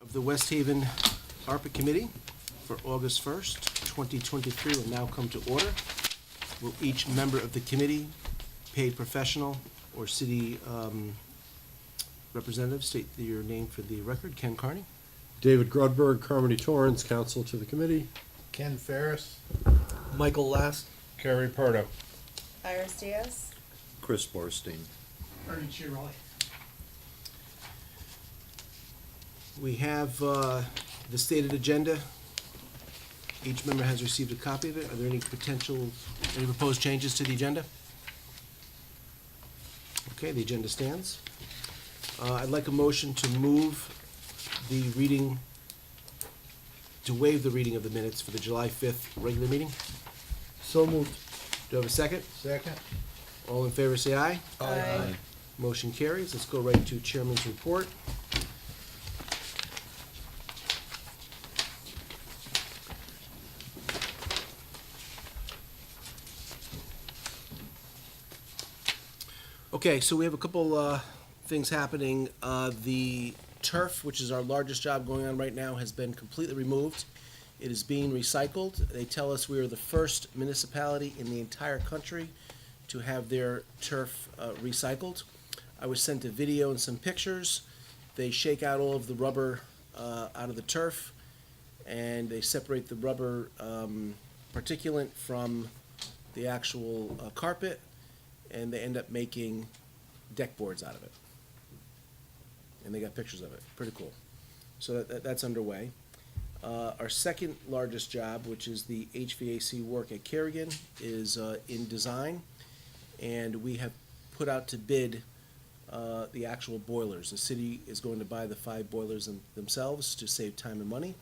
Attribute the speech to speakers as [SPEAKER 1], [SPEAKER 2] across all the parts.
[SPEAKER 1] Of the West Haven ARPA Committee for August 1st, 2023 will now come to order. Will each member of the committee, paid professional or city representative, state your name for the record? Ken Carney.
[SPEAKER 2] David Grudberg, Carmody Torrance, counsel to the committee.
[SPEAKER 3] Ken Ferris.
[SPEAKER 4] Michael Last.
[SPEAKER 3] Kerry Pardo.
[SPEAKER 5] Iris Diaz.
[SPEAKER 6] Chris Borstein.
[SPEAKER 3] Ernie Chirelli.
[SPEAKER 1] We have the stated agenda. Each member has received a copy of it. Are there any proposed changes to the agenda? Okay, the agenda stands. I'd like a motion to waive the reading of the minutes for the July 5th regular meeting.
[SPEAKER 4] So moved.
[SPEAKER 1] Do I have a second?
[SPEAKER 3] Second.
[SPEAKER 1] All in favor, say aye.
[SPEAKER 5] Aye.
[SPEAKER 1] Motion carries. Let's go right to chairman's report. Okay, so we have a couple things happening. The turf, which is our largest job going on right now, has been completely removed. It is being recycled. They tell us we are the first municipality in the entire country to have their turf recycled. I was sent a video and some pictures. They shake out all of the rubber out of the turf, and they separate the rubber particulate from the actual carpet, and they end up making deck boards out of it. And they got pictures of it. Pretty cool. So that's underway. Our second largest job, which is the HVAC work at Kerrigan, is in design, and we have put out to bid the actual boilers. The city is going to buy the 5 boilers themselves to save time and money,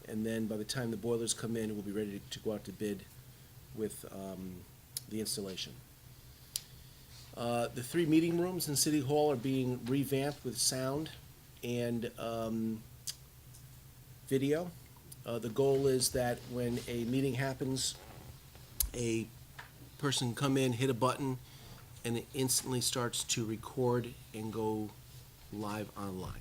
[SPEAKER 1] and then by the time the boilers come in, we'll be ready to go out to bid with the installation. The 3 meeting rooms in City Hall are being revamped with sound and video. The goal is that when a meeting happens, a person can come in, hit a button, and it instantly starts to record and go live online.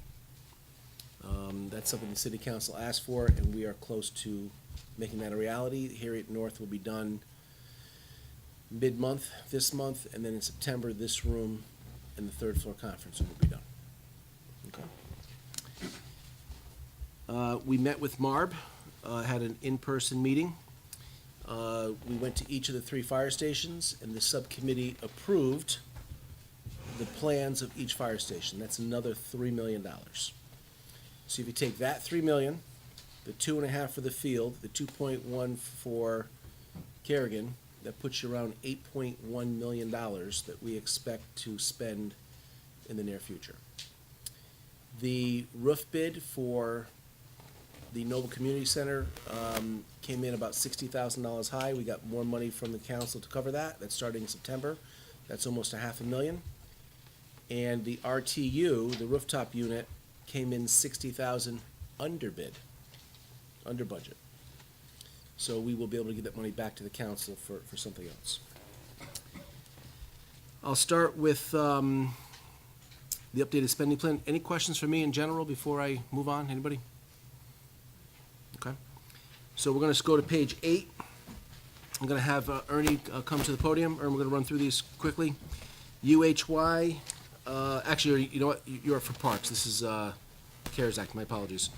[SPEAKER 1] That's something the City Council asked for, and we are close to making that a reality. Here at North will be done mid-month, this month, and then in September, this room and the 3rd floor conference room will be done. Okay. We met with MARB, had an in-person meeting. We went to each of the 3 fire stations, and the subcommittee approved the plans of each fire station. That's another $3 million. So if you take that $3 million, the 2.5 for the field, the 2.1 for Kerrigan, that puts you around $8.1 million that we expect to spend in the near future. The roof bid for the Noble Community Center came in about $60,000 high. We got more money from the council to cover that. That's starting in September. That's almost $500,000. And the RTU, the rooftop unit, came in $60,000 under bid, under budget. So we will be able to give that money back to the council for something else. I'll start with the updated spending plan. Any questions for me in general before I move on? Anybody? Okay. So we're going to go to page 8. I'm going to have Ernie come to the podium, and we're going to run through these quickly. UHY, actually, you know what? You're for parks. This is CARES Act. My apologies.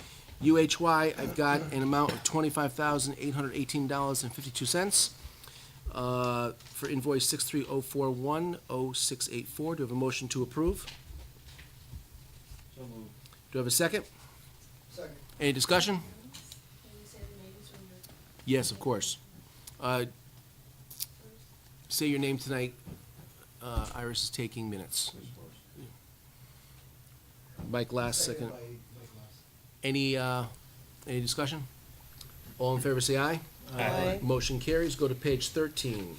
[SPEAKER 1] UHY, I've got an amount of $25,818.52 for invoice 630410684. Do I have a motion to approve?
[SPEAKER 4] So moved.
[SPEAKER 1] Do I have a second?
[SPEAKER 3] Second.
[SPEAKER 1] Any discussion? Yes, of course. Say your name tonight. Iris is taking minutes. Mike Last, second. Any discussion? All in favor, say aye.
[SPEAKER 5] Aye.
[SPEAKER 1] Motion carries. Go to page 13.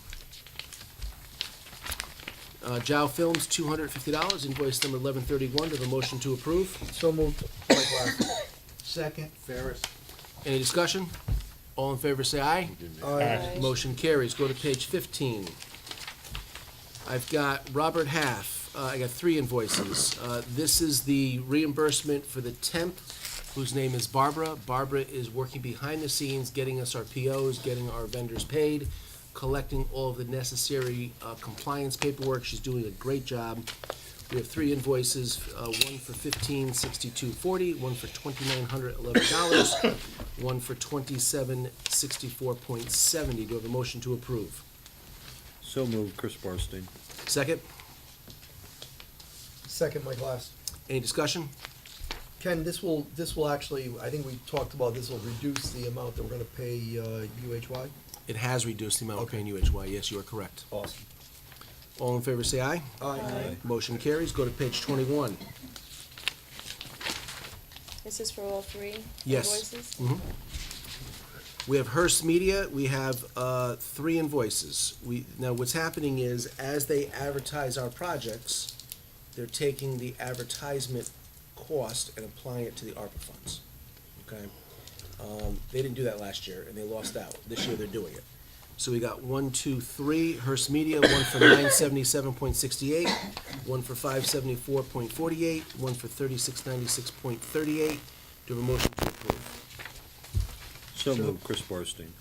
[SPEAKER 1] Jow Films, $250, invoice number 1131. Do I have a motion to approve?
[SPEAKER 4] So moved.
[SPEAKER 3] Second. Ferris.
[SPEAKER 1] Any discussion? All in favor, say aye.
[SPEAKER 5] Aye.
[SPEAKER 1] Motion carries. Go to page 15. I've got Robert Half. I got 3 invoices. This is the reimbursement for the temp whose name is Barbara. Barbara is working behind the scenes, getting us our POs, getting our vendors paid, collecting all of the necessary compliance paperwork. She's doing a great job. We have 3 invoices, one for $1562.40, one for $2,911, one for $2764.70. Do I have a motion to approve?
[SPEAKER 2] So moved, Chris Borstein.
[SPEAKER 1] Second?
[SPEAKER 4] Second, Mike Last.
[SPEAKER 1] Any discussion?
[SPEAKER 4] Ken, this will actually, I think we talked about, this will reduce the amount that we're gonna pay UHY.
[SPEAKER 1] It has reduced the amount we're paying UHY. Yes, you are correct.
[SPEAKER 4] Awesome.
[SPEAKER 1] All in favor, say aye.
[SPEAKER 5] Aye.
[SPEAKER 1] Motion carries. Go to page 21.
[SPEAKER 5] This is for all 3
[SPEAKER 1] Yes.
[SPEAKER 5] invoices?
[SPEAKER 1] Mhm. We have Hearst Media. We have 3 invoices. Now, what's happening is, as they advertise our projects, they're taking the advertisement cost and applying it to the ARPA funds. Okay? They didn't do that last year, and they lost out. This year, they're doing it. So we got 1, 2, 3, Hearst Media, one for $977.68, one for $574.48, one for $3696.38. Do you have a motion to approve?
[SPEAKER 2] So moved, Chris Borstein.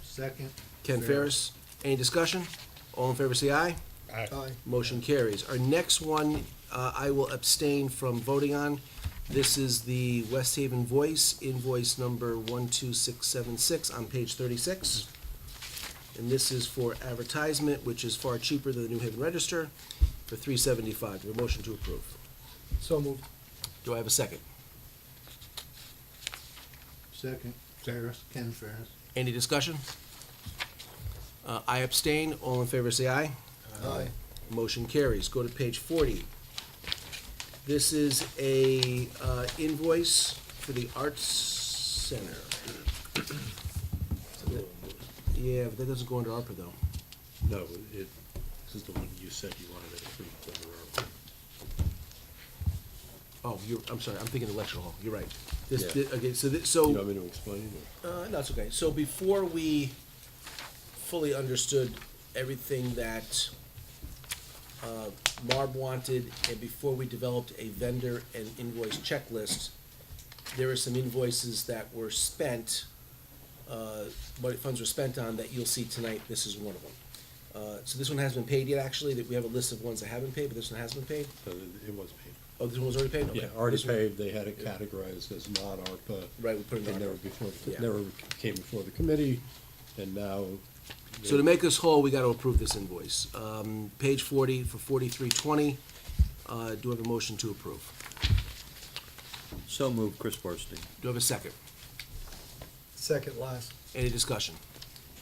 [SPEAKER 3] Second.
[SPEAKER 1] Ken Ferris, any discussion? All in favor, say aye.
[SPEAKER 4] Aye.
[SPEAKER 1] Motion carries. Our next one, I will abstain from voting on. This is the West Haven Voice, invoice number 12676 on page 36. And this is for advertisement, which is far cheaper than the New Haven Register, for $375. Do I have a motion to approve?
[SPEAKER 4] So moved.
[SPEAKER 1] Do I have a second?
[SPEAKER 3] Second. Ferris. Ken Ferris.
[SPEAKER 1] Any discussion? I abstain. All in favor, say aye.
[SPEAKER 4] Aye.
[SPEAKER 1] Motion carries. Go to page 40. This is a invoice for the Arts Center. Yeah, but that doesn't go under ARPA, though.
[SPEAKER 2] No, this is the one you said you wanted to approve under ARPA.
[SPEAKER 1] Oh, I'm sorry, I'm thinking electrical hall. You're right. This,
[SPEAKER 2] Yeah.
[SPEAKER 1] okay, so,
[SPEAKER 2] You want me to explain?
[SPEAKER 1] no, it's okay. So before we fully understood everything that Marb wanted, and before we developed a vendor and invoice checklist, there are some invoices that were spent, what funds were spent on, that you'll see tonight. This is one of them. So this one hasn't been paid yet, actually, that we have a list of ones that haven't paid, but this one has been paid.
[SPEAKER 2] It was paid.
[SPEAKER 1] Oh, this one was already paid? Okay.
[SPEAKER 2] Yeah, already
[SPEAKER 1] This one-
[SPEAKER 2] paid. They had it categorized as not ARPA.
[SPEAKER 1] Right, we put it in
[SPEAKER 2] It never
[SPEAKER 1] ARPA. Yeah.
[SPEAKER 2] never came before the committee, and now.
[SPEAKER 1] So to make us whole, we gotta approve this invoice. Page 40 for 4320, do I have a motion to approve?
[SPEAKER 2] So moved, Chris Borstein.
[SPEAKER 1] Do I have a second?
[SPEAKER 4] Second Last.
[SPEAKER 1] Any discussion?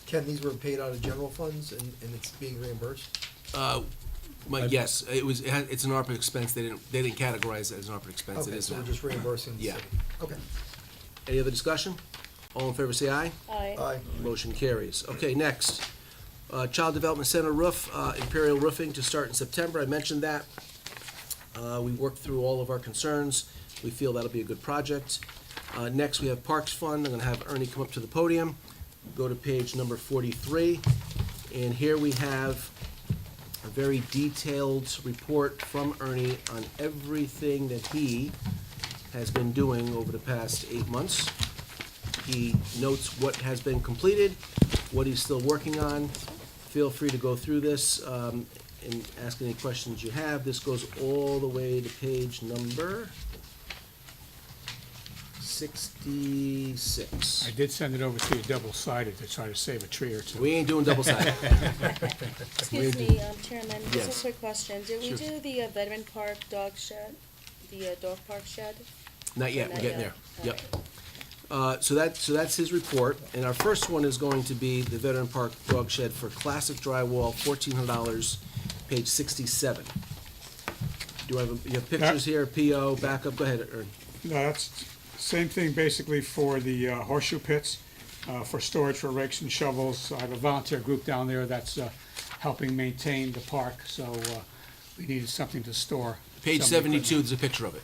[SPEAKER 4] Ken, these were paid out of general funds and it's being reimbursed?
[SPEAKER 1] Yes, it's an ARPA expense, they didn't categorize it as an ARPA expense, it
[SPEAKER 4] Okay,
[SPEAKER 1] is
[SPEAKER 4] so
[SPEAKER 1] now.
[SPEAKER 4] we're just reimbursing the
[SPEAKER 1] Yeah.
[SPEAKER 4] city. Okay.
[SPEAKER 1] Any other discussion? All in favor, say aye.
[SPEAKER 5] Aye.
[SPEAKER 4] Aye.
[SPEAKER 1] Motion carries. Okay, next. Child Development Center roof, Imperial Roofing to start in September, I mentioned that. We worked through all of our concerns, we feel that'll be a good project. Next, we have Parks Fund, I'm gonna have Ernie come up to the podium, go to page number 43, and here we have a very detailed report from Ernie on everything that he has been doing over the past 8 months. He notes what has been completed, what he's still working on. Feel free to go through this and ask any questions you have. This goes all the way to page number 66.
[SPEAKER 6] I did send it over to you double-sided to try to save a tree or two.
[SPEAKER 1] We ain't doing double-sided.
[SPEAKER 5] Excuse me, Chairman, just
[SPEAKER 1] Yes.
[SPEAKER 5] a quick question. Did we
[SPEAKER 1] Sure.
[SPEAKER 5] do the Veteran Park dog shed, the dog park shed?
[SPEAKER 1] Not yet, we're
[SPEAKER 5] Not
[SPEAKER 1] getting
[SPEAKER 5] yet.
[SPEAKER 1] there. Yep. So that's his report, and our first one is going to be the Veteran Park Dog Shed for classic drywall, $1,400, page 67. Do I have, you have pictures here, PO, backup, go ahead, Ern.
[SPEAKER 6] No, that's same thing basically for the horseshoe pits, for storage for rakes and shovels. I have a volunteer group down there that's helping maintain the park, so we needed something to store.
[SPEAKER 1] Page
[SPEAKER 6] some equipment.
[SPEAKER 1] 72, there's a picture of it.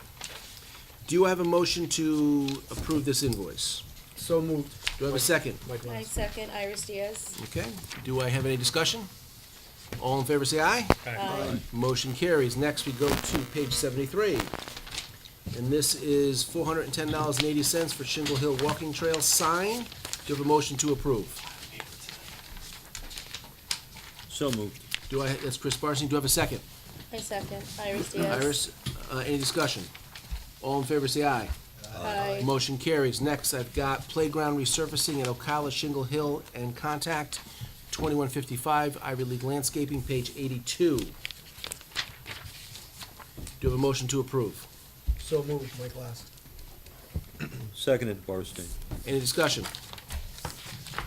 [SPEAKER 1] Do you have a motion to approve this invoice?
[SPEAKER 4] So moved.
[SPEAKER 1] Do I have a second?
[SPEAKER 4] Mike
[SPEAKER 5] I
[SPEAKER 4] Last.
[SPEAKER 5] second, Iris Diaz.
[SPEAKER 1] Okay. Do I have any discussion? All in favor, say aye.
[SPEAKER 5] Aye.
[SPEAKER 1] Motion carries. Next, we go to page 73. And this is $410.80 for Shingle Hill Walking Trail sign. Do you have a motion to approve?
[SPEAKER 2] So moved.
[SPEAKER 1] That's Chris Barsney. Do I have a second?
[SPEAKER 5] I second. Iris Diaz.
[SPEAKER 1] Iris, any discussion? All in favor, say aye.
[SPEAKER 5] Aye.
[SPEAKER 1] Motion carries. Next, I've got playground resurfacing at Ocala, Shingle Hill, and Contact, 2155, Ivy League Landscaping, page 82. Do you have a motion to approve?
[SPEAKER 4] So moved, Mike Last.
[SPEAKER 2] Seconded, Borstein.
[SPEAKER 1] Any discussion?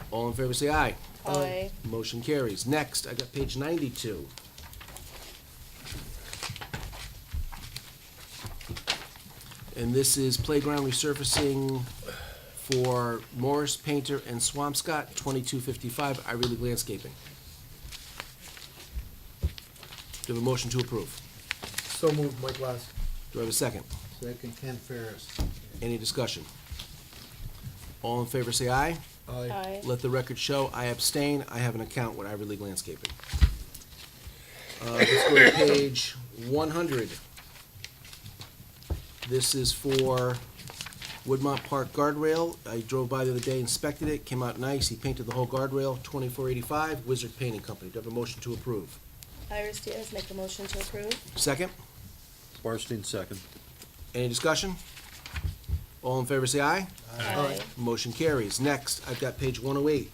[SPEAKER 1] All in favor, say aye.
[SPEAKER 5] Aye.
[SPEAKER 1] Motion carries. Next, I got page 92. And this is playground resurfacing for Morris Painter and Swampscott, 2255, Ivy League Landscaping. Do you have a motion to approve?
[SPEAKER 4] So moved, Mike Last.
[SPEAKER 1] Do I have a second?
[SPEAKER 3] Second, Ken Ferris.
[SPEAKER 1] Any discussion? All in favor, say aye.
[SPEAKER 5] Aye.
[SPEAKER 1] Let the record show, I abstain. I have an account with Ivy League Landscaping. Let's go to page 100. This is for Woodmont Park guardrail. I drove by the other day, inspected it, came out nice. He painted the whole guardrail, 2485, Wizard Painting Company. Do I have a motion to approve?
[SPEAKER 5] Iris Diaz, make a motion to approve.
[SPEAKER 1] Second?
[SPEAKER 2] Borstein, second.
[SPEAKER 1] Any discussion? All in favor, say aye.
[SPEAKER 5] Aye.
[SPEAKER 1] Motion carries. Next, I've got page 108.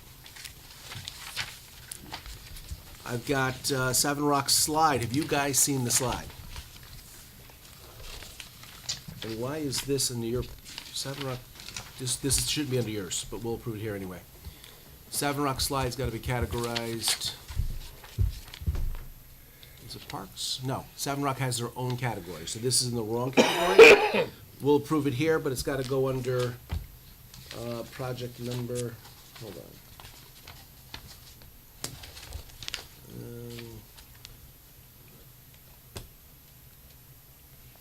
[SPEAKER 1] I've got Seven Rocks slide. Have you guys seen the slide? And why is this under your, Seven Rock, this shouldn't be under yours, but we'll approve it here anyway. Seven Rock slide's gotta be categorized. Is it parks? No, Seven Rock has their own category, so this is in the wrong category. We'll approve it here, but it's gotta go under, project number, hold on.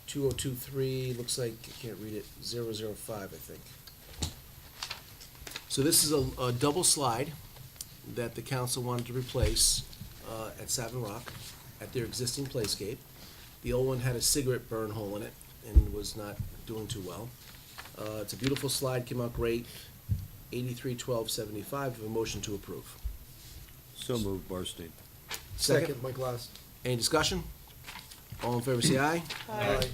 [SPEAKER 1] 2023, looks like, I can't read it, 005, I think. So this is a double slide that the council wanted to replace at Savin Rock at their existing playscape. The old one had a cigarette burn hole in it and was not doing too well. It's a beautiful slide, came out great, 831275, with a motion to approve.
[SPEAKER 2] So moved, Borstein.
[SPEAKER 4] Second, Mike Last.
[SPEAKER 1] Any discussion? All in favor, say aye.
[SPEAKER 5] Aye.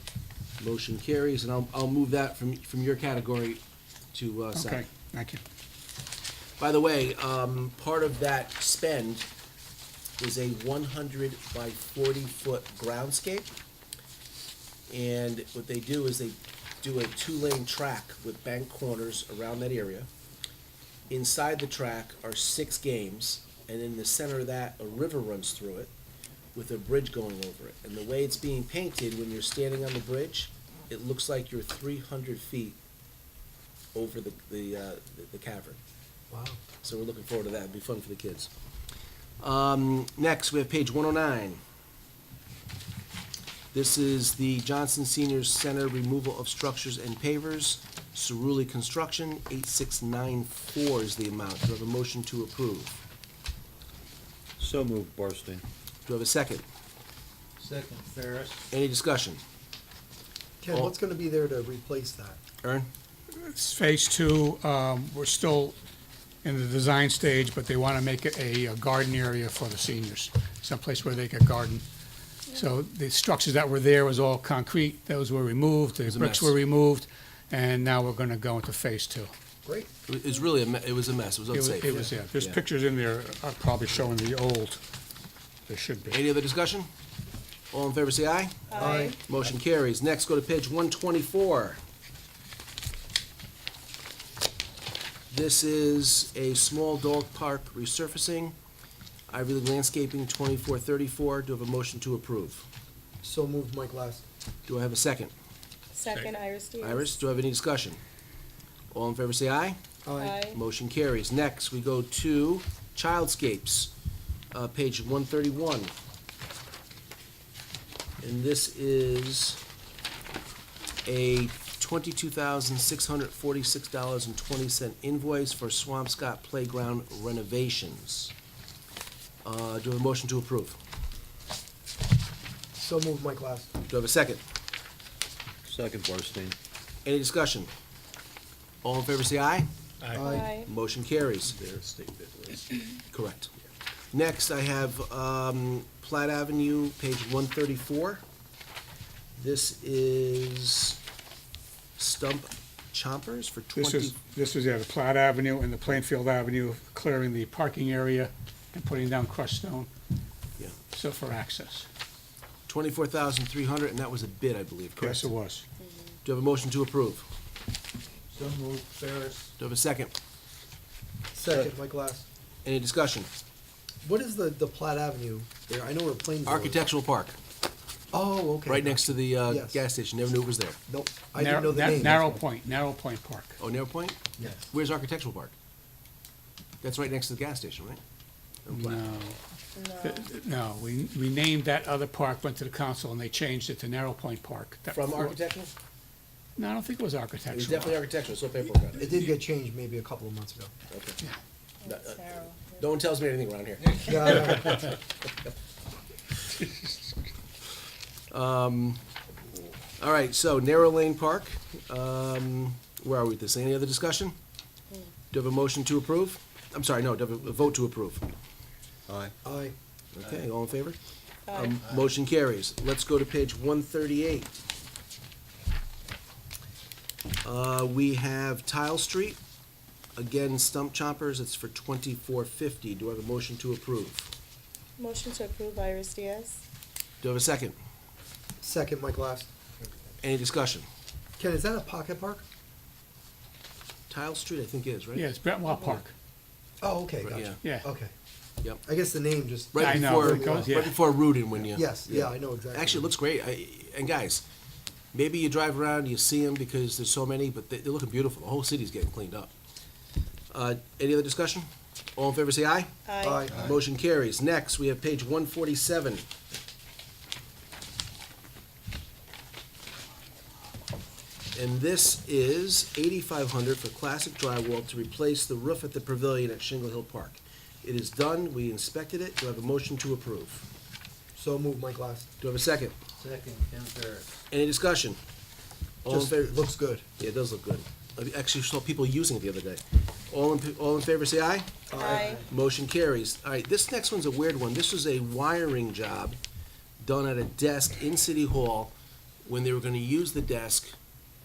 [SPEAKER 1] Motion carries, and I'll move that from your category to
[SPEAKER 6] Okay,
[SPEAKER 1] second.
[SPEAKER 6] thank you.
[SPEAKER 1] By the way, part of that spend is a 100 by 40-foot groundscape. And what they do is they do a 2-lane track with bank corners around that area. Inside the track are 6 games, and in the center of that, a river runs through it with a bridge going over it. And the way it's being painted, when you're standing on the bridge, it looks like you're 300 feet over the cavern.
[SPEAKER 4] Wow.
[SPEAKER 1] So we're looking forward to that. It'll be fun for the kids. Next, we have page 109. This is the Johnson Senior Center removal of structures and pavers. Cerulli Construction, 8694 is the amount. Do I have a motion to approve?
[SPEAKER 2] So moved, Borstein.
[SPEAKER 1] Do I have a second?
[SPEAKER 3] Second, Ferris.
[SPEAKER 1] Any discussion?
[SPEAKER 4] Ken, what's gonna be there to replace that?
[SPEAKER 1] Ern?
[SPEAKER 6] It's phase 2, we're still in the design stage, but they want to make it a garden area for the seniors, someplace where they could garden. So the structures that were there was all concrete, those were removed, the
[SPEAKER 1] was a
[SPEAKER 6] bricks
[SPEAKER 1] mess.
[SPEAKER 6] were removed, and now we're going to go into phase 2.
[SPEAKER 4] Great.
[SPEAKER 1] It was really it was a mess. It was unsafe.
[SPEAKER 6] It was, yeah, there's
[SPEAKER 1] Yeah.
[SPEAKER 6] pictures in there probably showing the old, there should be.
[SPEAKER 1] Any other discussion? All in favor, say aye.
[SPEAKER 4] Aye.
[SPEAKER 1] Motion carries. Next, go to page 124. This is a small dog park resurfacing. Ivy League Landscaping, 2434. Do I have a motion to approve?
[SPEAKER 4] So moved, Mike Last.
[SPEAKER 1] Do I have a second?
[SPEAKER 5] Second, Iris Diaz.
[SPEAKER 1] Iris, do I have any discussion? All in favor, say aye.
[SPEAKER 5] Aye.
[SPEAKER 1] Motion carries. Next, we go to Childscapes, page 131. And this is a $22,646.20 invoice for Swampscott Playground renovations. Do I have a motion to approve?
[SPEAKER 4] So moved, Mike Last.
[SPEAKER 1] Do I have a second?
[SPEAKER 2] Second, Borstein.
[SPEAKER 1] Any discussion? All in favor, say aye.
[SPEAKER 5] Aye.
[SPEAKER 1] Motion carries.
[SPEAKER 2] Their state bid list.
[SPEAKER 1] Correct. Next, I have Platt Avenue, page 134. This is stump chompers for 20.
[SPEAKER 6] This was, the Platt Avenue and the Plainfield Avenue, clearing the parking area and putting down crushed stone.
[SPEAKER 1] Yeah.
[SPEAKER 6] So for access.
[SPEAKER 1] 24,300, and that was a bid, I believe, correct?
[SPEAKER 6] Yes, it was.
[SPEAKER 1] Do you have a motion to approve?
[SPEAKER 3] So moved, Ferris.
[SPEAKER 1] Do you have a second?
[SPEAKER 4] Second, Mike Glass.
[SPEAKER 1] Any discussion?
[SPEAKER 4] What is the Platt Avenue there? I know where Plainville is.
[SPEAKER 1] Architectural Park,
[SPEAKER 4] Oh, okay.
[SPEAKER 1] right next to the
[SPEAKER 4] Yes.
[SPEAKER 1] gas station. Never knew it was there.
[SPEAKER 4] Nope, I didn't know the name.
[SPEAKER 6] Narrow
[SPEAKER 4] that's why.
[SPEAKER 6] Narrow Point Park.
[SPEAKER 1] Oh, Narrow Point?
[SPEAKER 4] Yes.
[SPEAKER 1] Where's Architectural Park? That's right next to the gas station, right? In Platt.
[SPEAKER 6] No,
[SPEAKER 5] No.
[SPEAKER 6] no, we named that other park, went to the council, and they changed it to Narrow Point Park.
[SPEAKER 1] From architectural?
[SPEAKER 6] No, I don't think it was
[SPEAKER 1] It was
[SPEAKER 6] architectural.
[SPEAKER 1] definitely architectural, so paperwork on
[SPEAKER 4] It
[SPEAKER 1] it.
[SPEAKER 4] did get changed maybe a couple of months ago.
[SPEAKER 1] Okay.
[SPEAKER 5] That's narrow.
[SPEAKER 1] No one tells me anything around here.
[SPEAKER 4] Yeah,
[SPEAKER 1] All right, so Narrow Lane Park, where are we with this? Any other discussion? Do you have a motion to approve? I'm sorry, no, do you have a vote to approve?
[SPEAKER 2] Aye.
[SPEAKER 4] aye.
[SPEAKER 1] Okay, all in favor?
[SPEAKER 5] Aye.
[SPEAKER 1] Motion carries. Let's go to page 138. We have Tile Street, again, stump chompers, it's for 2450. Do I have a motion to approve?
[SPEAKER 5] Motion to approve, Iris Diaz.
[SPEAKER 1] Do I have a second?
[SPEAKER 4] Second, Mike Glass.
[SPEAKER 1] Any discussion?
[SPEAKER 4] Ken, is that a pocket park?
[SPEAKER 1] Tile Street, I think is, right?
[SPEAKER 6] Yeah, it's Brentwell Park.
[SPEAKER 4] Oh, okay,
[SPEAKER 1] Right,
[SPEAKER 4] gotcha.
[SPEAKER 6] Yeah.
[SPEAKER 4] Okay.
[SPEAKER 1] Yep.
[SPEAKER 4] I guess the name just.
[SPEAKER 1] Right
[SPEAKER 6] I know,
[SPEAKER 1] before,
[SPEAKER 6] because, yeah.
[SPEAKER 1] right before Rudin, when you.
[SPEAKER 4] Yes, yeah, I know exactly.
[SPEAKER 1] Actually, it looks great. And guys, maybe you drive around, you see them because there's so many, but they're looking beautiful. The whole city's getting cleaned up. Any other discussion? All in favor, say aye.
[SPEAKER 4] Aye.
[SPEAKER 1] Motion carries. Next, we have page 147. And this is 8,500 for classic drywall to replace the roof at the pavilion at Shingle Hill Park. It is done. We inspected it. Do I have a motion to approve?
[SPEAKER 4] So move, Mike Glass.
[SPEAKER 1] Do I have a second?
[SPEAKER 3] Second, Ken Ferris.
[SPEAKER 1] Any discussion? All in
[SPEAKER 4] Just,
[SPEAKER 1] favor?
[SPEAKER 4] looks good.
[SPEAKER 1] Yeah, it does look good. I actually saw people using it the other day. All in favor, say aye.
[SPEAKER 5] Aye.
[SPEAKER 1] Motion carries. All right, this next one's a weird one. This was a wiring job done at a desk in City Hall when they were gonna use the desk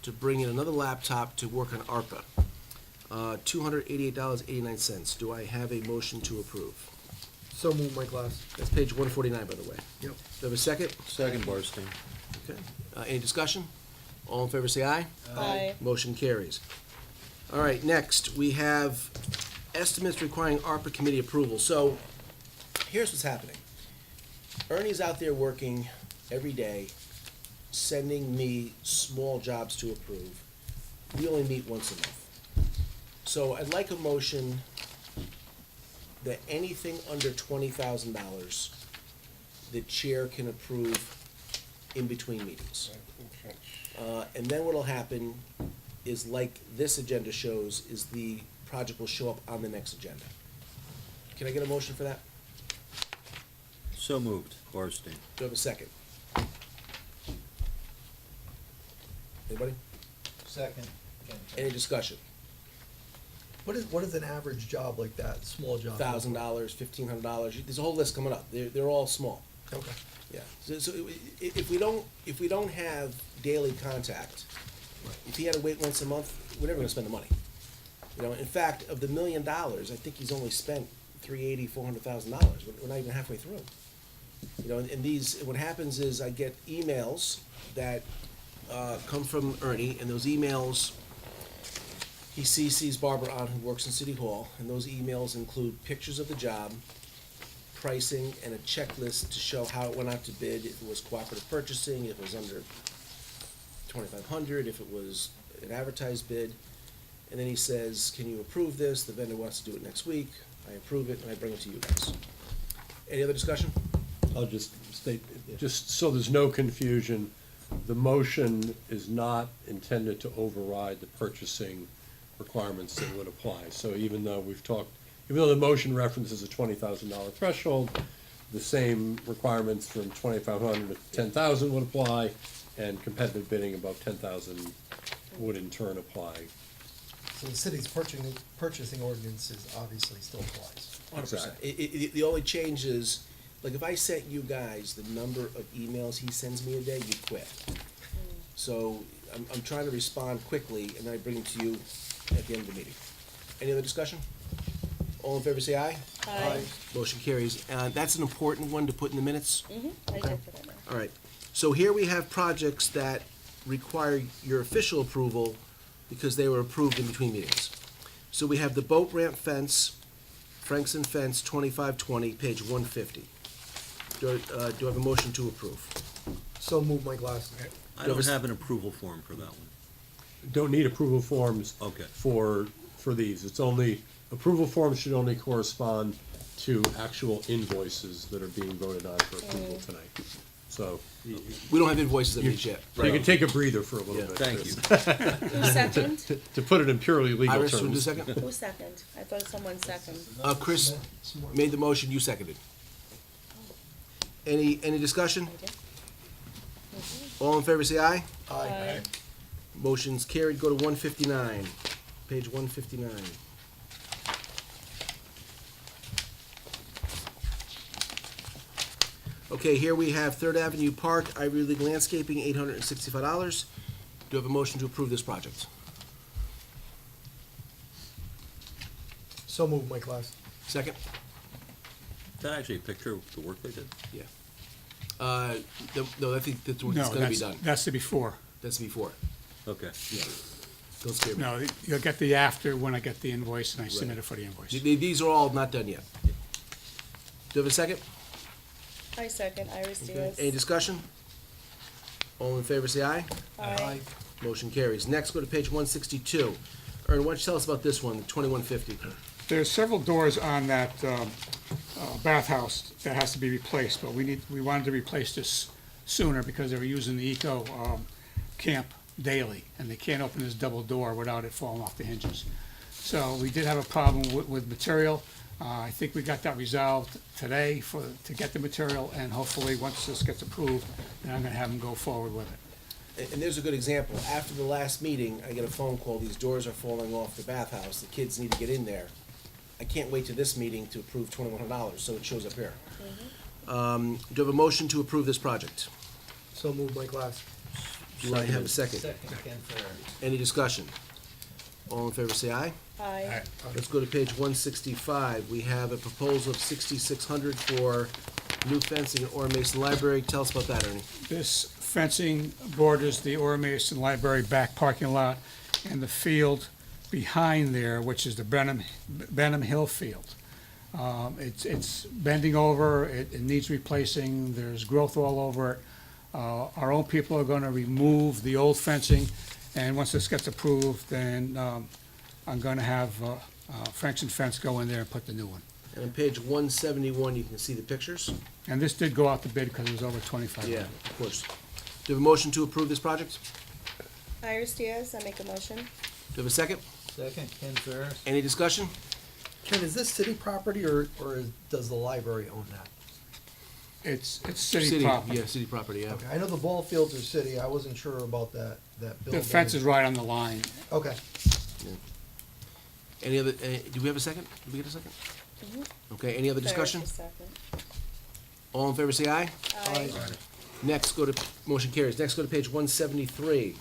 [SPEAKER 1] to bring in another laptop to work on ARPA. $288.89. Do I have a motion to approve?
[SPEAKER 4] So move, Mike Glass.
[SPEAKER 1] That's page 149, by the way.
[SPEAKER 4] Yep.
[SPEAKER 1] Do I have a second?
[SPEAKER 2] Second, Borstein.
[SPEAKER 1] Okay. Any discussion? All in favor, say aye.
[SPEAKER 5] Aye.
[SPEAKER 1] Motion carries. All right, next, we have estimates requiring ARPA committee approval. So, here's what's happening. Ernie's out there working every day, sending me small jobs to approve. We only meet once a month. So I'd like a motion that anything under $20,000, the chair can approve in between meetings. And then what'll happen is, like this agenda shows, is the project will show up on the next agenda. Can I get a motion for that?
[SPEAKER 2] So moved, Borstein.
[SPEAKER 1] Do I have a second? Anybody?
[SPEAKER 3] Second, Ken
[SPEAKER 1] Any
[SPEAKER 3] Ferris.
[SPEAKER 1] discussion?
[SPEAKER 4] What is an average job like that, small job?
[SPEAKER 1] $1,000, $1,500, there's a whole list coming up. They're all small.
[SPEAKER 4] Okay.
[SPEAKER 1] Yeah, so if we don't have daily contact, if he had to wait once a month, we're never gonna spend the money. You know, in fact, of the $1 million, I think he's only spent $400,000. We're not even halfway through. You know, and these, what happens is I get emails that come from Ernie, and those emails, he CCs Barbara on, who works in City Hall, and those emails include pictures of the job, pricing, and a checklist to show how it went out to bid, if it was cooperative purchasing, if it was under 2,500, if it was an advertised bid. And then he says, can you approve this? The vendor wants to do it next week. I approve it, and I bring it to you guys. Any other discussion?
[SPEAKER 7] I'll just state, just so there's no confusion, the motion is not intended to override the purchasing requirements that would apply. So even though the motion references a $20,000 threshold, the same requirements from 2,500 to 10,000 would apply. and competitive bidding above 10,000 would in turn apply.
[SPEAKER 4] So the city's purchasing ordinances obviously still applies.
[SPEAKER 1] 100%. The only change is, like, if I sent you guys the number of emails he sends me a day, you quit. So I'm trying to respond quickly, and then I bring it to you at the end of the meeting. Any other discussion? All in favor, say aye.
[SPEAKER 5] Aye.
[SPEAKER 1] Motion carries. That's an important one to put in the minutes.
[SPEAKER 5] I did put it in.
[SPEAKER 1] All right. So here we have projects that require your official approval because they were approved in between meetings. So we have the boat ramp fence, Frankson Fence, 2520, page 150. Do I have a motion to approve?
[SPEAKER 4] So move my glass.
[SPEAKER 8] I don't have an approval form for that one.
[SPEAKER 7] Don't need approval forms
[SPEAKER 8] Okay.
[SPEAKER 7] for these. It's only, approval forms should only correspond to actual invoices that are being voted on for approval tonight. So
[SPEAKER 1] We don't have invoices on these yet.
[SPEAKER 7] you can take a breather for a little
[SPEAKER 1] Yeah.
[SPEAKER 7] bit.
[SPEAKER 8] Thank
[SPEAKER 7] Chris.
[SPEAKER 8] you.
[SPEAKER 5] Who second?
[SPEAKER 7] To put it in purely legal
[SPEAKER 1] Iris, will you do
[SPEAKER 7] terms.
[SPEAKER 1] second?
[SPEAKER 5] Who second? I thought someone second.
[SPEAKER 1] Chris made the motion, you seconded. Any discussion?
[SPEAKER 5] I did.
[SPEAKER 1] All in favor, say aye.
[SPEAKER 5] Aye.
[SPEAKER 1] Motion's carried. Go to 159, page 159. Okay, here we have Third Avenue Park, Ivy League Landscaping, $865. Do I have a motion to approve this project?
[SPEAKER 4] So move my glass.
[SPEAKER 1] Second?
[SPEAKER 8] Is that actually a picture of the work they did?
[SPEAKER 1] Yeah. No, I think that's what's
[SPEAKER 6] No,
[SPEAKER 1] gonna be
[SPEAKER 6] that's,
[SPEAKER 1] done.
[SPEAKER 6] that's the before.
[SPEAKER 1] That's before.
[SPEAKER 8] Okay.
[SPEAKER 1] Yeah. Don't scare me.
[SPEAKER 6] No, you'll get the after when I get the invoice and I submit it for the invoice.
[SPEAKER 1] These are all not done yet. Do you have a second?
[SPEAKER 5] I second, Iris
[SPEAKER 1] Okay.
[SPEAKER 5] Diaz.
[SPEAKER 1] Any discussion? All in favor, say aye.
[SPEAKER 5] Aye.
[SPEAKER 1] Motion carries. Next, go to page 162. Ern, why don't you tell us about this one, 2150?
[SPEAKER 6] There's several doors on that bathhouse that has to be replaced, but we wanted to replace this sooner because they were using the eco camp daily, and they can't open this double door without it falling off the hinges. So we did have a problem with material. I think we got that resolved today to get the material, and hopefully, once this gets approved, then I'm gonna have them go forward with it.
[SPEAKER 1] And there's a good example. After the last meeting, I get a phone call, these doors are falling off the bathhouse, the kids need to get in there. I can't wait to this meeting to approve $2,100, so it shows up here. Do you have a motion to approve this project?
[SPEAKER 4] So move my glass.
[SPEAKER 1] Do I have a second?
[SPEAKER 3] Second, Ken Ferris.
[SPEAKER 1] Any discussion? All in favor, say aye.
[SPEAKER 5] Aye.
[SPEAKER 1] Let's go to page 165. We have a proposal of $6,600 for new fencing at Orr Mason Library. Tell us about that, Ernie.
[SPEAKER 6] This fencing borders the Orr Mason Library back parking lot and the field behind there, which is the Benham Hill Field. It's bending over, it needs replacing, there's growth all over it. Our own people are gonna remove the old fencing, and once this gets approved, then I'm gonna have Frankson Fence go in there and put the new one.
[SPEAKER 1] And on page 171, you can see the pictures.
[SPEAKER 6] And this did go out to bid because it was over 2,500.
[SPEAKER 1] Yeah, of course. Do you have a motion to approve this project?
[SPEAKER 5] Iris Diaz, I make a motion.
[SPEAKER 1] Do you have a second?
[SPEAKER 3] Second, Ken Ferris.
[SPEAKER 1] Any discussion?
[SPEAKER 4] Ken, is this city property or does the library own that?
[SPEAKER 6] It's city property.
[SPEAKER 1] Yeah, city property, yeah.
[SPEAKER 4] Okay, I know the ball fields are city. I wasn't sure about that building.
[SPEAKER 6] The fence is right on the line.
[SPEAKER 4] Okay.
[SPEAKER 1] Any other, do we have a second? Did we get a second? Okay, any other discussion?
[SPEAKER 5] Ferris is second.
[SPEAKER 1] All in favor, say aye.
[SPEAKER 5] Aye.
[SPEAKER 1] Next, go to, motion carries. Next, go to page 173.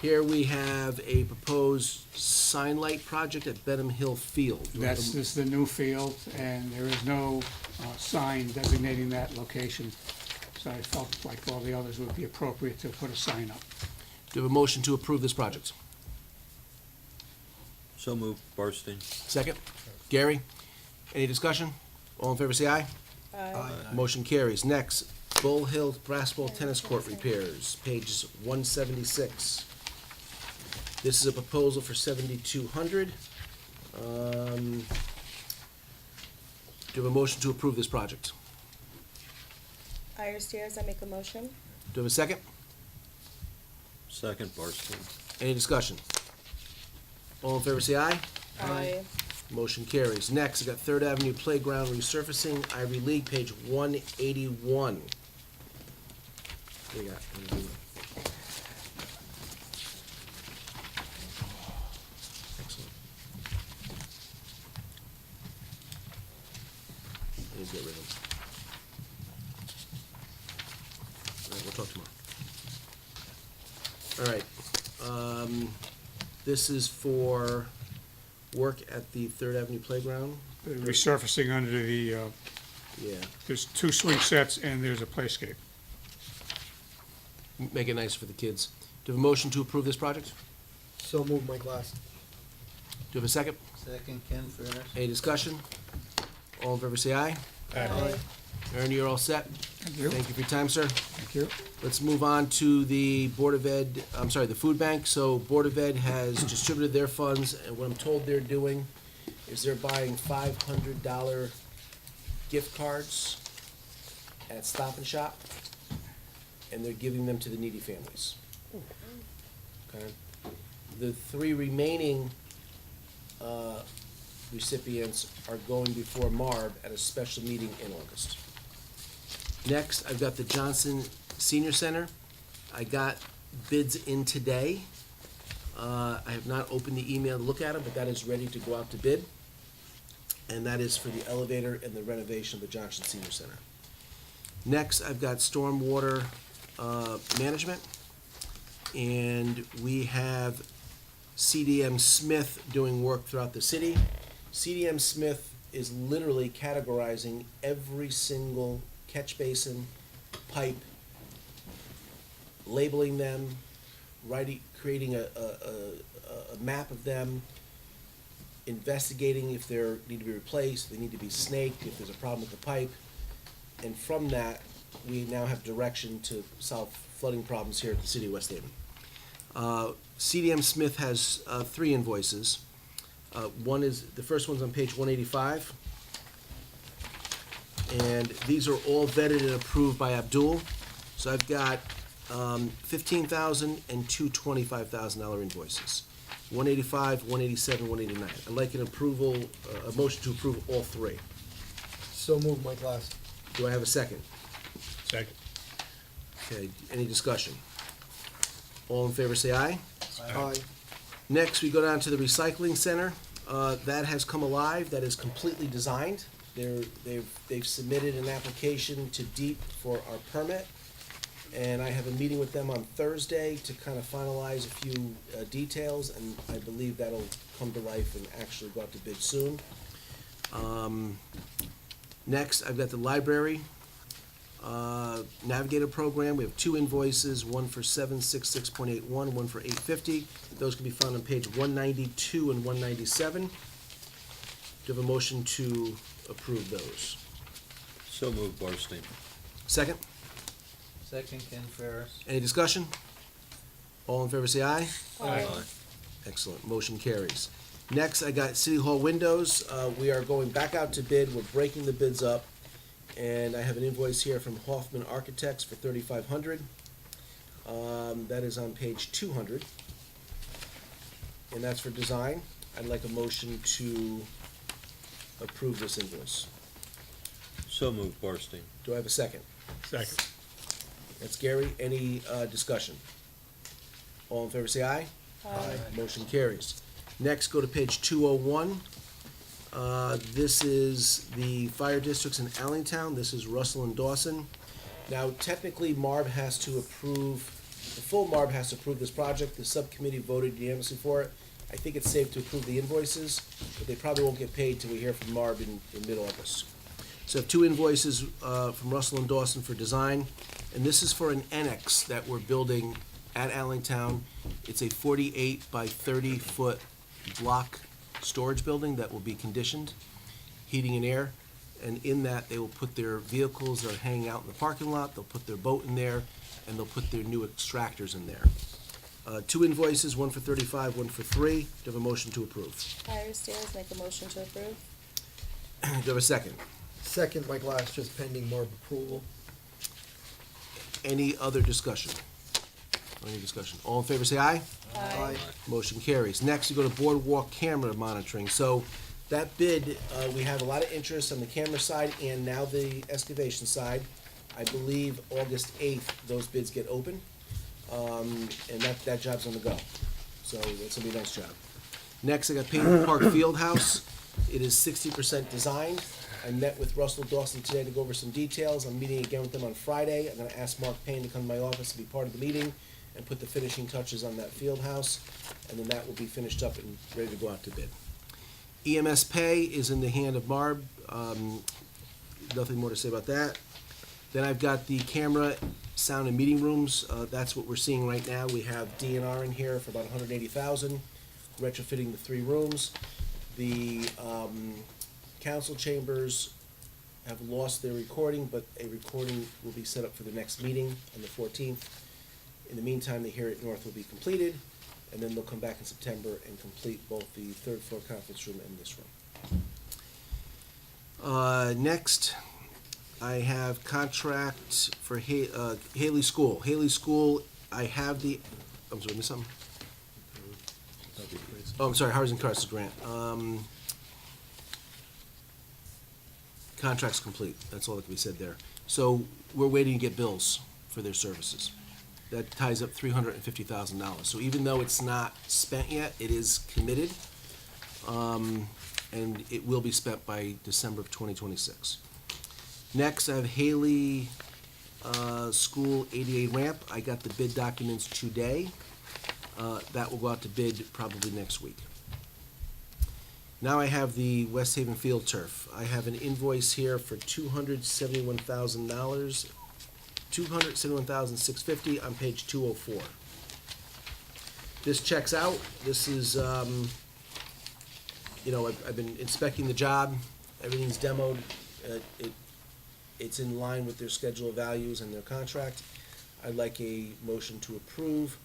[SPEAKER 1] Here we have a proposed sign light project at Benham Hill Field. Do I have a-
[SPEAKER 6] This is the new field, and there is no sign designating that location. So I felt like all the others would be appropriate to put a sign up.
[SPEAKER 1] Do you have a motion to approve this project?
[SPEAKER 8] So moved, Barstein.
[SPEAKER 1] Second? Gary? Any discussion? All in favor, say aye.
[SPEAKER 5] Aye.
[SPEAKER 1] Motion carries. Next, Bull Hill Brassball Tennis Court repairs, pages 176. This is a proposal for $7,200. Do you have a motion to approve this project?
[SPEAKER 5] Iris Diaz, I make a motion.
[SPEAKER 1] Do you have a second?
[SPEAKER 8] Second, Barstein.
[SPEAKER 1] Any discussion? All in favor, say aye.
[SPEAKER 5] Aye.
[SPEAKER 1] Motion carries. Next, I got Third Avenue Playground resurfacing, Ivy League, page 181. What do you got? Excellent. I need to get rid of them. All right, we'll talk tomorrow. All right, this is for work at the Third Avenue Playground.
[SPEAKER 6] Resurfacing under the,
[SPEAKER 1] Yeah,
[SPEAKER 6] there's 2 swing sets and there's a playscape.
[SPEAKER 1] make it nice for the kids. Do you have a motion to approve this project?
[SPEAKER 4] So move, Mike Glass.
[SPEAKER 1] Do you have a second?
[SPEAKER 3] Second, Ken Ferris.
[SPEAKER 1] Any discussion? All in favor, say aye.
[SPEAKER 5] Aye.
[SPEAKER 1] Ernie, you're all set?
[SPEAKER 6] Thank you.
[SPEAKER 1] Thank you for your time, sir.
[SPEAKER 6] Thank you.
[SPEAKER 1] Let's move on to the Board of Ed, the food bank. So Board of Ed has distributed their funds, and what I'm told they're doing is they're buying $500 gift cards at Stop and Shop, and they're giving them to the needy families. Okay? The 3 remaining recipients are going before MARB at a special meeting in August. Next, I've got the Johnson Senior Center. I got bids in today. I have not opened the email to look at them, but that is ready to go out to bid. And that is for the elevator and the renovation of the Johnson Senior Center. Next, I've got stormwater management. And we have CDM Smith doing work throughout the city. CDM Smith is literally categorizing every single catch basin, pipe, labeling them, creating a map of them, investigating if they need to be replaced, they need to be snaked, if there's a problem with the pipe. And from that, we now have direction to solve flooding problems here at the city of West Haven. CDM Smith has 3 invoices. The first one's on page 185. And these are all vetted and approved by Abdul. So I've got $15,000 and 2 $25,000 invoices. 185, 187, 189. I'd like an approval, a motion to approve all 3.
[SPEAKER 4] So move, Mike Glass.
[SPEAKER 1] Do I have a second?
[SPEAKER 2] Second.
[SPEAKER 1] Okay, any discussion? All in favor, say aye.
[SPEAKER 4] Aye.
[SPEAKER 1] Next, we go down to the recycling center. That has come alive, that is completely designed. They've submitted an application to DEEP for our permit. And I have a meeting with them on Thursday to kind of finalize a few details, and I believe that'll come to life and actually go out to bid soon. Next, I've got the library Navigator program. We have 2 invoices, one for 766.81, one for 850. Those can be found on page 192 and 197. Do you have a motion to approve those?
[SPEAKER 8] So moved, Barstein.
[SPEAKER 1] Second?
[SPEAKER 3] Second, Ken Ferris.
[SPEAKER 1] Any discussion? All in favor, say aye.
[SPEAKER 5] Aye.
[SPEAKER 1] Excellent, motion carries. Next, I got City Hall windows. We are going back out to bid. We're breaking the bids up. And I have an invoice here from Hoffman Architects for $3,500. That is on page 200. And that's for design. I'd like a motion to approve this invoice.
[SPEAKER 8] So moved, Barstein.
[SPEAKER 1] Do I have a second?
[SPEAKER 2] Second.
[SPEAKER 1] That's Gary. Any discussion? All in favor, say aye.
[SPEAKER 5] Aye.
[SPEAKER 1] Motion carries. Next, go to page 201. This is the fire districts in Allentown. This is Russell and Dawson. Now, technically, MARB has to approve, the full MARB has to approve this project. The subcommittee voted unanimously for it. I think it's safe to approve the invoices, but they probably won't get paid till we hear from MARB in mid-August. So I have 2 invoices from Russell and Dawson for design, and this is for an annex that we're building at Allentown. It's a 48 by 30-foot block storage building that will be conditioned, heating and air, and in that, they will put their vehicles that are hanging out in the parking lot, they'll put their boat in there, and they'll put their new extractors in there. 2 invoices, one for 35, one for 3. Do you have a motion to approve?
[SPEAKER 5] Iris Stairs, make a motion to approve.
[SPEAKER 1] Do you have a second?
[SPEAKER 4] Second, Mike Glass, just pending MARB approval.
[SPEAKER 1] Any other discussion? Any discussion? All in favor, say aye.
[SPEAKER 4] Aye.
[SPEAKER 1] Motion carries. Next, you go to boardwalk camera monitoring. So that bid, we have a lot of interest on the camera side and now the excavation side. I believe August 8th, those bids get open, and that job's on the go. So that's gonna be a nice job. Next, I got Payne Park Fieldhouse. It is 60% designed. I met with Russell Dawson today to go over some details. I'm meeting again with them on Friday. I'm gonna ask Mark Payne to come to my office and be part of the meeting and put the finishing touches on that field house, and then that will be finished up and ready to go out to bid. EMS pay is in the hand of Marb. Nothing more to say about that. Then I've got the camera, sound, and meeting rooms. That's what we're seeing right now. We have DNR in here for about $180,000, retrofitting the 3 rooms. The council chambers have lost their recording, but a recording will be set up for the next meeting on the 14th. In the meantime, the Here at North will be completed, and then they'll come back in September and complete both the 3rd floor conference room and this room. Next, I have contract for Haley School. Haley School, I have the, I'm sorry, missed something? Oh, I'm sorry, Housing Crisis Grant. Contract's complete, that's all that can be said there. So, we're waiting to get bills for their services. That ties up $350,000. So even though it's not spent yet, it is committed, and it will be spent by December of 2026. Next, I have Haley School ADA ramp. I got the bid documents today. That will go out to bid probably next week. Now I have the West Haven Field Turf. I have an invoice here for $271,000, $271,650 on page 204. This checks out. This is, I've been inspecting the job. Everything's demoed. It's in line with their schedule of values and their contract. I'd like a motion to approve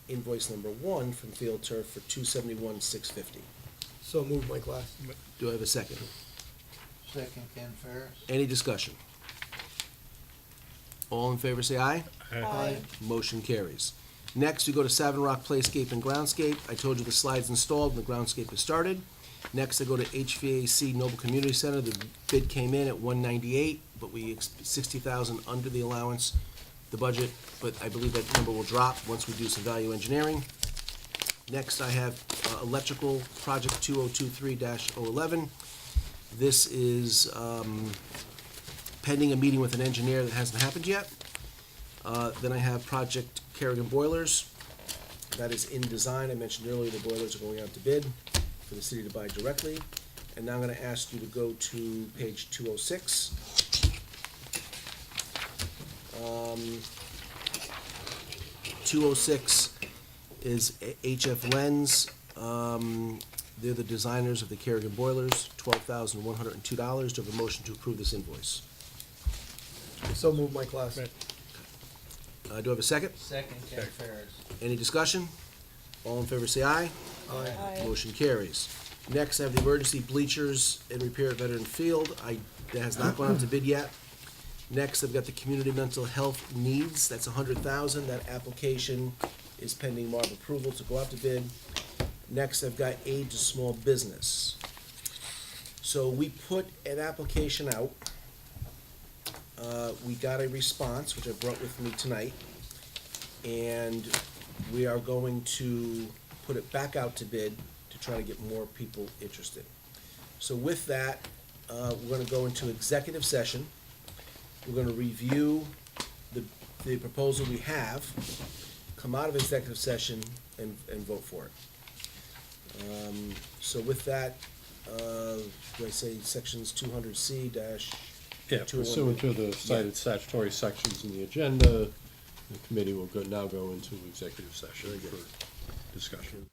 [SPEAKER 1] invoice number 1 from Field Turf for $271,650.
[SPEAKER 4] So moved, Mike Glass.
[SPEAKER 1] Do I have a second?
[SPEAKER 3] Second, Ken Ferris.
[SPEAKER 1] Any discussion? All in favor, say aye.
[SPEAKER 5] Aye.
[SPEAKER 1] Motion carries. Next, we go to Savin Rock Playscape and Groundscape. I told you the slide's installed and the groundscape has started. Next, I go to HVAC Noble Community Center. The bid came in at $198, but we $60,000 under the allowance, the budget, but I believe that number will drop once we do some value engineering. Next, I have electrical project 2023-011. This is pending a meeting with an engineer that hasn't happened yet. Then I have project Kerrigan Boilers. That is in design. I mentioned earlier the boilers are going out to bid for the city to buy directly. And now I'm gonna ask you to go to page 206. 206 is HF Lens. They're the designers of the Kerrigan Boilers, $12,102. Do I have a motion to approve this invoice?
[SPEAKER 4] So moved, Mike Glass.
[SPEAKER 1] Do I have a second?
[SPEAKER 3] Second, Ken Ferris.
[SPEAKER 1] Any discussion? All in favor say aye.
[SPEAKER 5] Aye.
[SPEAKER 1] Motion carries. Next, I have the emergency bleachers and repair at Veteran Field. That has not gone out to bid yet. Next, I've got the community mental health needs. That's $100,000. That application is pending MARB approval to go out to bid. Next, I've got aid to small business. So we put an application out. We got a response, which I brought with me tonight, and we are going to put it back out to bid to try to get more people interested. So with that, we're gonna go into executive session. We're gonna review the proposal we have, come out of executive session, and vote for it. So with that, do I say sections 200C dash?
[SPEAKER 7] Yeah, pursuant to the cited statutory sections in the agenda, the committee will now go into executive session for discussion.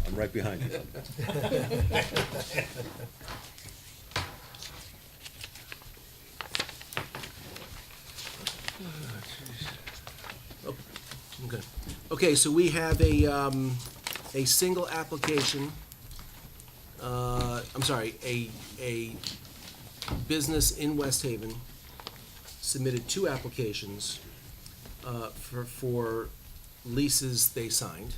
[SPEAKER 8] I'm right behind you.
[SPEAKER 1] Okay. Okay, so we have a single application, I'm sorry, a business in West Haven submitted two applications for leases they signed.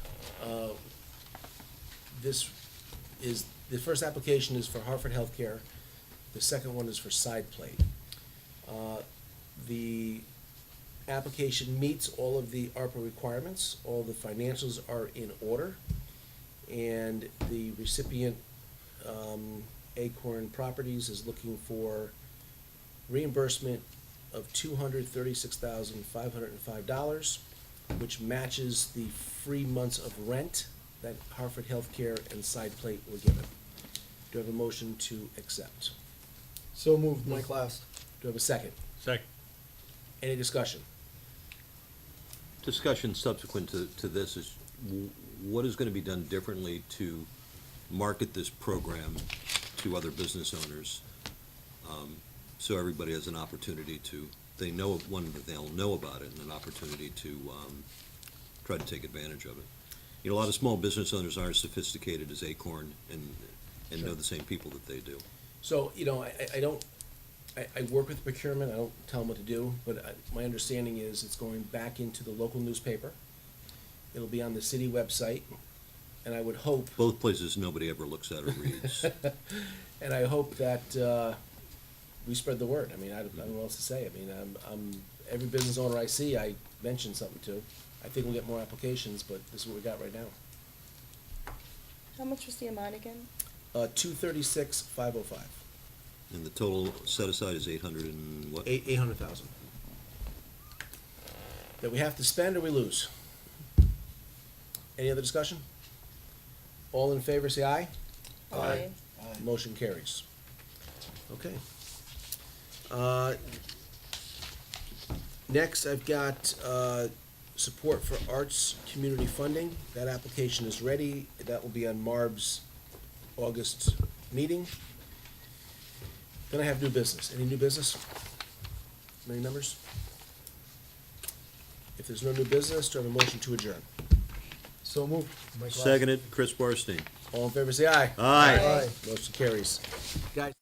[SPEAKER 1] This is, the first application is for Hartford Healthcare, the second one is for Side Plate. The application meets all of the ARPA requirements, all the financials are in order, and the recipient, Acorn Properties, is looking for reimbursement of $236,505, which matches the free months of rent that Hartford Healthcare and Side Plate were given. Do I have a motion to accept?
[SPEAKER 4] So moved, Mike Last.
[SPEAKER 1] Do I have a second?
[SPEAKER 2] Second.
[SPEAKER 1] Any discussion?
[SPEAKER 8] Discussion subsequent to this is, what is gonna be done differently to market this program to other business owners? So everybody has an opportunity to, they know, one, that they'll know about it, and an opportunity to try to take advantage of it. You know, a lot of small business owners aren't as sophisticated as Acorn and know the same people that they do.
[SPEAKER 1] So, you know, I work with procurement, I don't tell them what to do, but my understanding is it's going back into the local newspaper. It'll be on the city website, and I would hope,
[SPEAKER 8] Both places nobody ever looks at or reads.
[SPEAKER 1] and I hope that we spread the word. I mean, I don't know what else to say. I mean, every business owner I see, I mention something to. I think we'll get more applications, but this is what we got right now.
[SPEAKER 5] How much was the amount again?
[SPEAKER 1] 236,505,
[SPEAKER 8] And the total set aside is 800 and what?
[SPEAKER 1] 800,000. That we have to spend or we lose. Any other discussion? All in favor, say aye.
[SPEAKER 5] Aye.
[SPEAKER 1] Motion carries. Okay. Next, I've got support for arts community funding. That application is ready. That will be on Marb's August meeting. Then I have new business. Any new business? Any members? If there's no new business, do I have a motion to adjourn?
[SPEAKER 4] So moved, Mike Last.
[SPEAKER 8] Seconded, Chris Barstein.
[SPEAKER 1] All in favor, say aye.
[SPEAKER 8] Aye.
[SPEAKER 4] Aye.
[SPEAKER 1] Motion carries. Guys.